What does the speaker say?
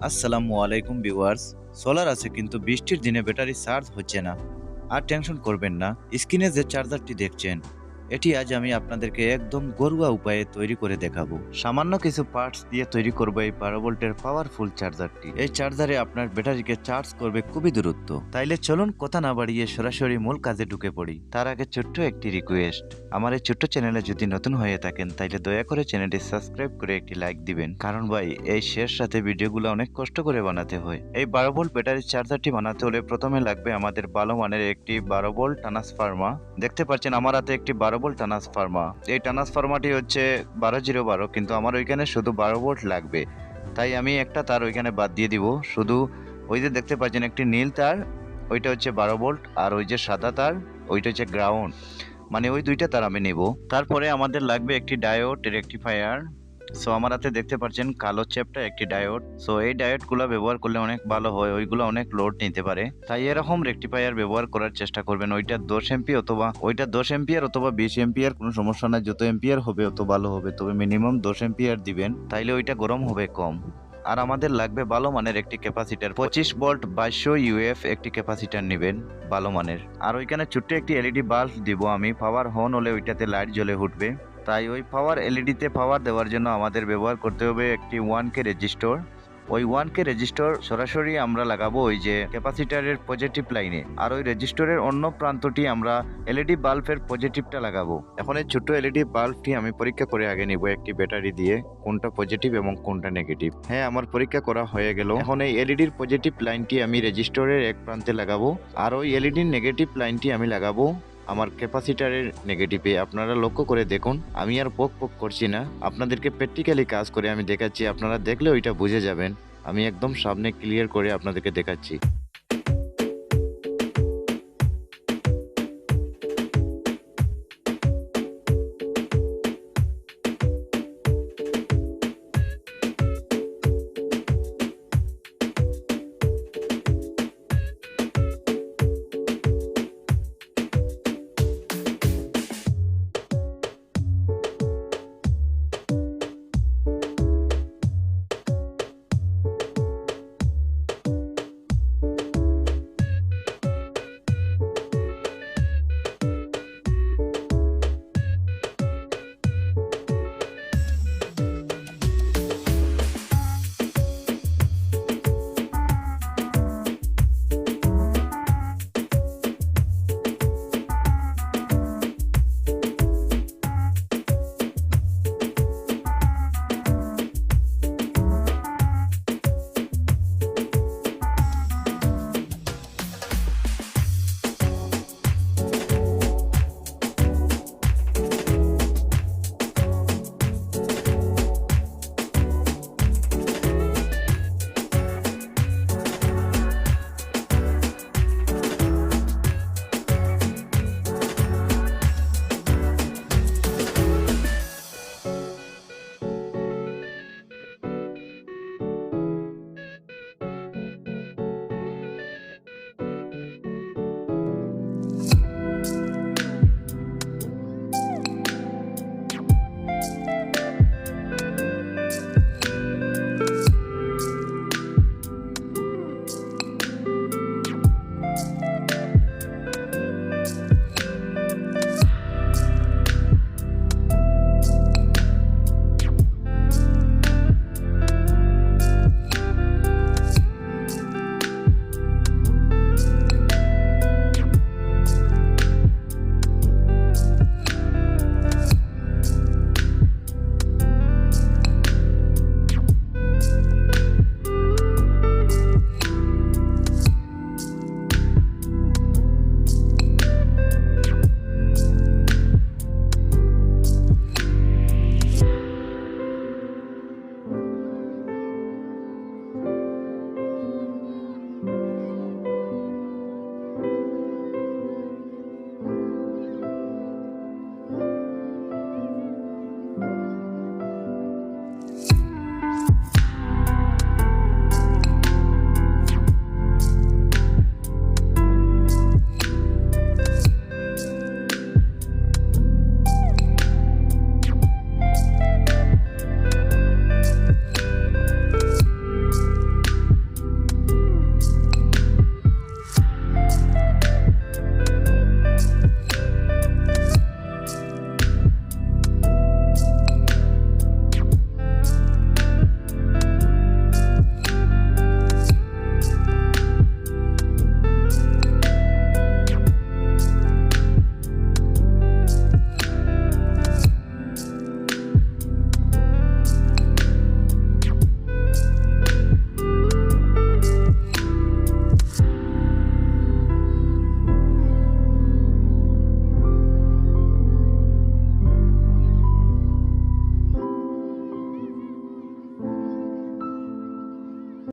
আসসালামু আলাইকুম viewers. Solar আছে কিন্তু বৃষ্টির দিনে ব্যাটারি চার্জ হচ্ছে না। আর টেনশন করবেন না, স্ক্রিনে যে চার্জারটি দেখছেন এটি আজ আমি আপনাদেরকে একদম ঘরোয়া উপায়ে তৈরি করে দেখাবো। সামান্য কিছু পার্টস দিয়ে তৈরি করব এই 12 ভোল্টের পাওয়ারফুল চার্জারটি। এই চার্জারে আপনার ব্যাটারিকে চার্জ করবে খুবই দ্রুত। তাইলে চলুন কথা না বাড়িয়ে সরাসরি মূল কাজে ঢুকে পড়ি। তার আগে ছোট্ট একটি রিকোয়েস্ট, আমার এই ছোট্ট চ্যানেলে যদি নতুন হয়ে থাকেন তাইলে দয়া করে চ্যানেলটি সাবস্ক্রাইব করে একটি লাইক দিবেন, কারণ ভাই এই শেষ রাতে ভিডিওগুলো অনেক কষ্ট করে বানাতে হয়। এই 12 ভোল্ট ব্যাটারি চার্জারটি বানাতে হলে প্রথমে লাগবে আমাদের ভালো মানের একটি 12 ভোল্ট ট্রান্সফর্মার। দেখতে পাচ্ছেন আমার হাতে একটি 12 ভোল্ট ট্রান্সফর্মার। এই ট্রান্সফর্মারটি হচ্ছে 12012, কিন্তু আমার ওইখানে শুধু 12 ভোল্ট লাগবে, তাই আমি একটা তার ওইখানে বাদ দিয়ে দিব। শুধু ওই যে দেখতে পাচ্ছেন একটি নীল তার, ওইটা হচ্ছে 12 ভোল্ট, আর ওই যে সাদা তার ওইটা হচ্ছে গ্রাউন্ড, মানে ওই দুইটা তার আমি নেব। তারপরে আমাদের লাগবে একটি ডায়োড রেকটিফায়ার। সো আমার হাতে দেখতে পাচ্ছেন কালো চ্যাপটা একটি ডায়োড। সো এই ডায়োডগুলো ব্যবহার করলে অনেক ভালো হয়, ওইগুলো অনেক লোড নিতে পারে, তাই এরকম রেকটিফায়ার ব্যবহার করার চেষ্টা করবেন। ওইটা 10 এম্পিয়ার অথবা 20 এম্পিয়ার, কোনো সমস্যা নাই, যত এম্পিয়ার হবে অত ভালো হবে, তবে মিনিমাম 10 এম্পিয়ার দিবেন, তাইলে ওইটা গরম হবে কম। আর আমাদের লাগবে ভালো মানের একটি ক্যাপাসিটার, 25 ভোল্ট 2200 ইউএফ একটি ক্যাপাসিটার নেবেন ভালো মানের। আর ওইখানে ছোট্ট একটি এলইডি বাল্ব দিব আমি, পাওয়ার অন হলে ওইটাতে লাইট জ্বলে উঠবে। তাই ওই পাওয়ার এলইডিতে পাওয়ার দেওয়ার জন্য আমাদের ব্যবহার করতে হবে একটি 1K রেজিস্টর। ওই 1K রেজিস্টর সরাসরি আমরা লাগাবো ওই যে ক্যাপাসিটারের পজিটিভ লাইনে, আর ওই রেজিস্টরের অন্য প্রান্তটি আমরা এলইডি বাল্বের পজিটিভটা লাগাবো। এখন এই ছোট্ট এলইডি বাল্বটি আমি পরীক্ষা করে আগে নিব একটি ব্যাটারি দিয়ে, কোনটা পজিটিভ এবং কোনটা নেগেটিভ। হ্যাঁ, আমার পরীক্ষা করা হয়ে গেল। এখন এই এলইডির পজিটিভ লাইনটি আমি রেজিস্টরের এক প্রান্তে লাগাবো, আর ওই এলইডির নেগেটিভ লাইনটি আমি লাগাবো আমার ক্যাপাসিটারের নেগেটিভে। আপনারা লক্ষ্য করে দেখুন, আমি আর বক বক করছি না, আপনাদেরকে প্র্যাকটিক্যালি কাজ করে আমি দেখাচ্ছি। আপনারা দেখলে ওইটা বুঝে যাবেন, আমি একদম সামনে ক্লিয়ার করে আপনাদেরকে দেখাচ্ছি।